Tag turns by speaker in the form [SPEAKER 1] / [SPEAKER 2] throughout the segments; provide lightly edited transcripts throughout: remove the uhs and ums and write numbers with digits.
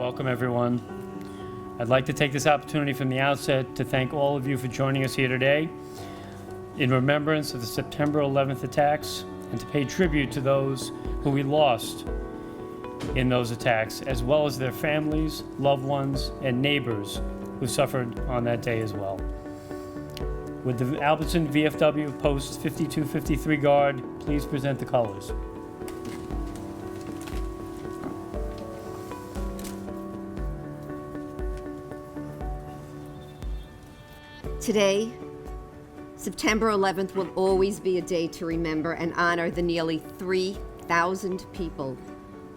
[SPEAKER 1] Welcome, everyone. I'd like to take this opportunity from the outset to thank all of you for joining us here today in remembrance of the September 11th attacks and to pay tribute to those who we lost in those attacks, as well as their families, loved ones, and neighbors who suffered on that day as well. Would the Albertson VFW Post 5253 Guard please present the colors?
[SPEAKER 2] Today, September 11th will always be a day to remember and honor the nearly 3,000 people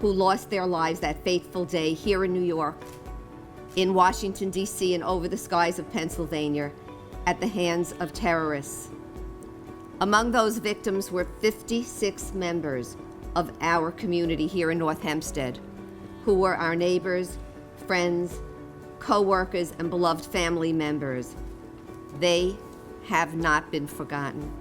[SPEAKER 2] who lost their lives that fateful day here in New York, in Washington, D.C., and over the skies of Pennsylvania at the hands of terrorists. Among those victims were 56 members of our community here in North Hempstead, who were our neighbors, friends, co-workers, and beloved family members. They have not been forgotten.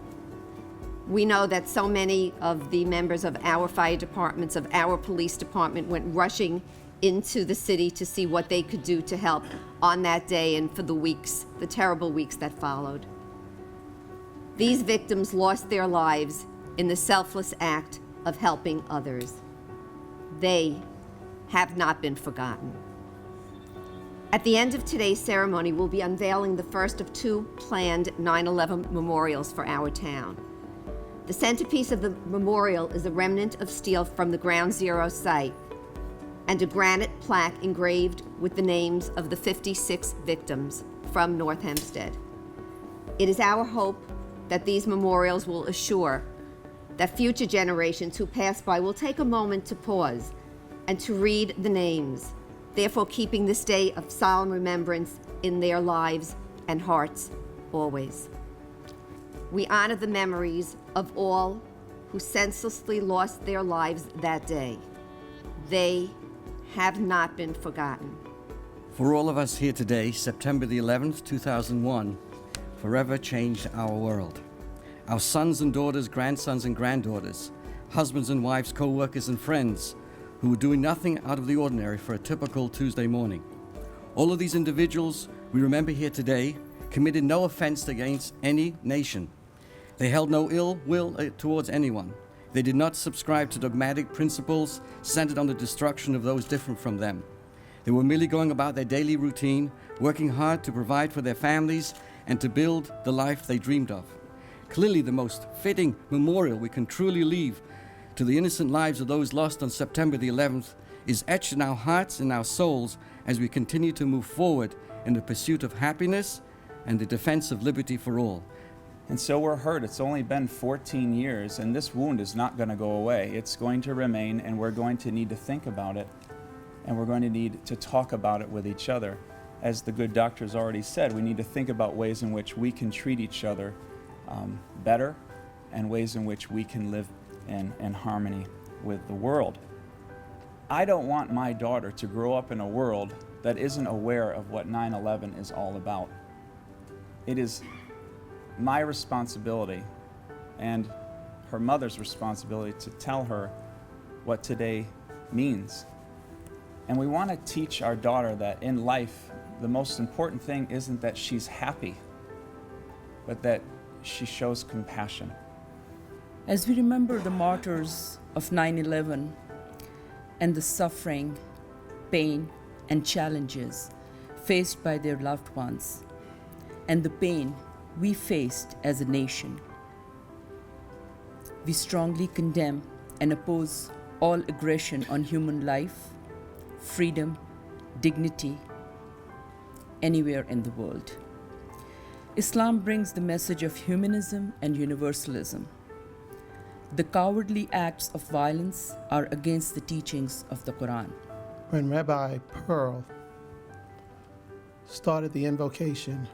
[SPEAKER 2] We know that so many of the members of our fire departments, of our police department, went rushing into the city to see what they could do to help on that day and for the weeks, the terrible weeks that followed. These victims lost their lives in the selfless act of helping others. They have not been forgotten. At the end of today's ceremony, we'll be unveiling the first of two planned 9/11 memorials for our town. The centerpiece of the memorial is a remnant of steel from the Ground Zero site and a granite plaque engraved with the names of the 56 victims from North Hempstead. It is our hope that these memorials will assure that future generations who pass by will take a moment to pause and to read the names, therefore keeping this day of solemn remembrance in their lives and hearts always. We honor the memories of all who senselessly lost their lives that day. They have not been forgotten.
[SPEAKER 3] For all of us here today, September the 11th, 2001, forever changed our world. Our sons and daughters, grandsons and granddaughters, husbands and wives, co-workers and friends, who were doing nothing out of the ordinary for a typical Tuesday morning. All of these individuals we remember here today committed no offense against any nation. They held no ill will towards anyone. They did not subscribe to dogmatic principles centered on the destruction of those different from them. They were merely going about their daily routine, working hard to provide for their families and to build the life they dreamed of. Clearly, the most fitting memorial we can truly leave to the innocent lives of those lost on September the 11th is etched in our hearts and our souls as we continue to move forward in the pursuit of happiness and the defense of liberty for all.
[SPEAKER 4] And so we're hurt. It's only been 14 years, and this wound is not going to go away. It's going to remain, and we're going to need to think about it, and we're going to need to talk about it with each other. As the good doctor's already said, we need to think about ways in which we can treat each other better and ways in which we can live in harmony with the world. I don't want my daughter to grow up in a world that isn't aware of what 9/11 is all about. It is my responsibility and her mother's responsibility to tell her what today means. And we want to teach our daughter that in life, the most important thing isn't that she's happy, but that she shows compassion.
[SPEAKER 5] As we remember the martyrs of 9/11 and the suffering, pain, and challenges faced by their loved ones, and the pain we faced as a nation, we strongly condemn and oppose all aggression on human life, freedom, dignity, anywhere in the world. Islam brings the message of humanism and universalism. The cowardly acts of violence are against the teachings of the Quran.
[SPEAKER 6] When Rabbi Pearl started the invocation,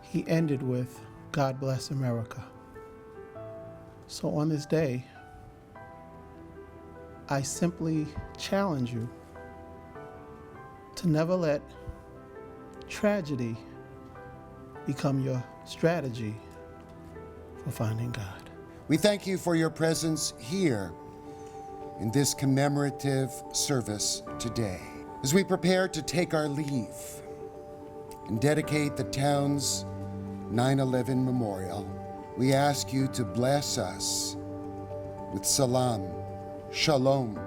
[SPEAKER 6] he ended with, "God bless America." So on this day, I simply challenge you to never let tragedy become your strategy for finding God.
[SPEAKER 7] We thank you for your presence here in this commemorative service today. As we prepare to take our leave and dedicate the town's 9/11 memorial, we ask you to bless us with salam, shalom,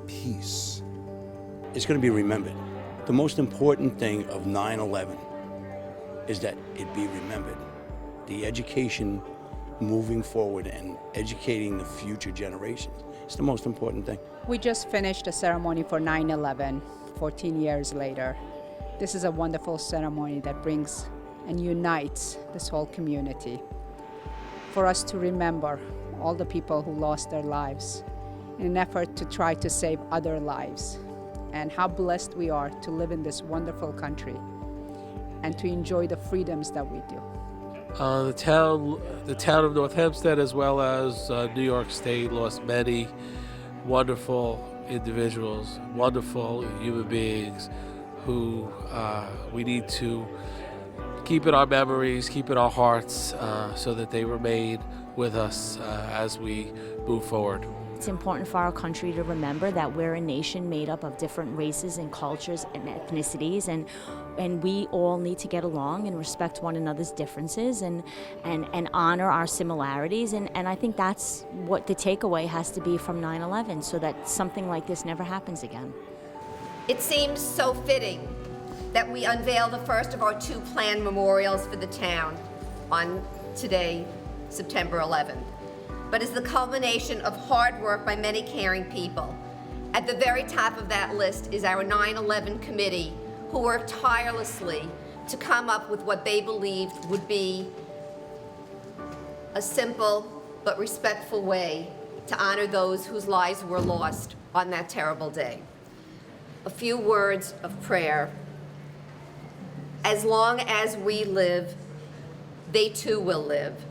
[SPEAKER 7] peace.
[SPEAKER 8] It's going to be remembered. The most important thing of 9/11 is that it be remembered. The education moving forward and educating the future generations is the most important thing.
[SPEAKER 9] We just finished a ceremony for 9/11, 14 years later. This is a wonderful ceremony that brings and unites this whole community. For us to remember all the people who lost their lives in an effort to try to save other lives, and how blessed we are to live in this wonderful country and to enjoy the freedoms that we do.
[SPEAKER 10] The town of North Hempstead, as well as New York State, lost many wonderful individuals, wonderful human beings who we need to keep in our memories, keep in our hearts, so that they remain with us as we move forward.
[SPEAKER 11] It's important for our country to remember that we're a nation made up of different races and cultures and ethnicities, and we all need to get along and respect one another's differences and honor our similarities. And I think that's what the takeaway has to be from 9/11, so that something like this never happens again.
[SPEAKER 2] It seems so fitting that we unveil the first of our 2 planned memorials for the town on today, September 11th. But is the culmination of hard work by many caring people. At the very top of that list is our 9/11 committee, who worked tirelessly to come up with what they believed would be a simple but respectful way to honor those whose lives were lost on that terrible day. A few words of prayer. As long as we live, they too will live,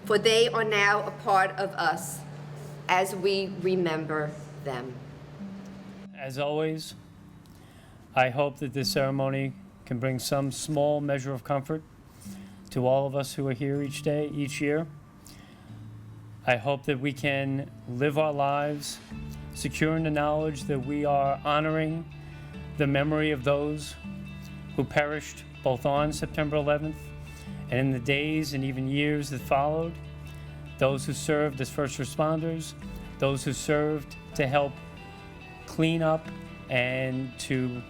[SPEAKER 2] for they are now a part of us as we remember them.
[SPEAKER 1] As always, I hope that this ceremony can bring some small measure of comfort to all of us who are here each year. I hope that we can live our lives secure in the knowledge that we are honoring the memory of those who perished both on September 11th and in the days and even years that followed, those who served as first responders, those who served to help clean up and to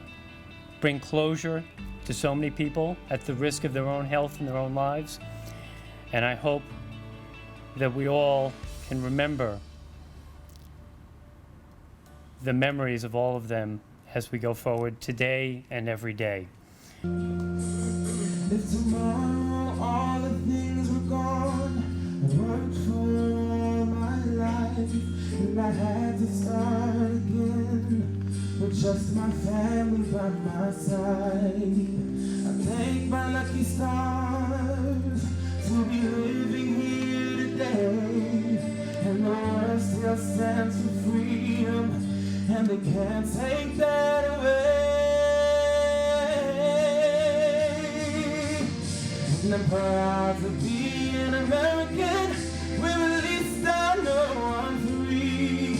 [SPEAKER 1] bring closure to so many people at the risk of their own health and their own lives. And I hope that we all can remember the memories of all of them as we go forward today and every day.
[SPEAKER 12] If tomorrow all the things were gone, I worked for my life, and I had to start again with just my family by my side. I thank my lucky stars to be living here today, and the world still stands for freedom, and they can't take that away. And I'm proud to be an American, where at least I know I'm free.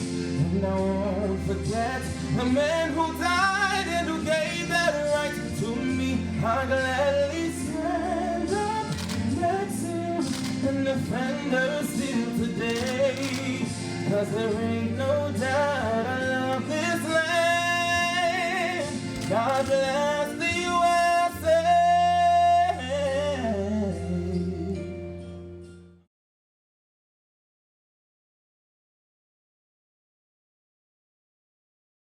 [SPEAKER 12] And I won't forget the man who died and who gave that right to me. I'll gladly stand up next to him and defend her still today. 'Cause there ain't no doubt I love this land. God bless.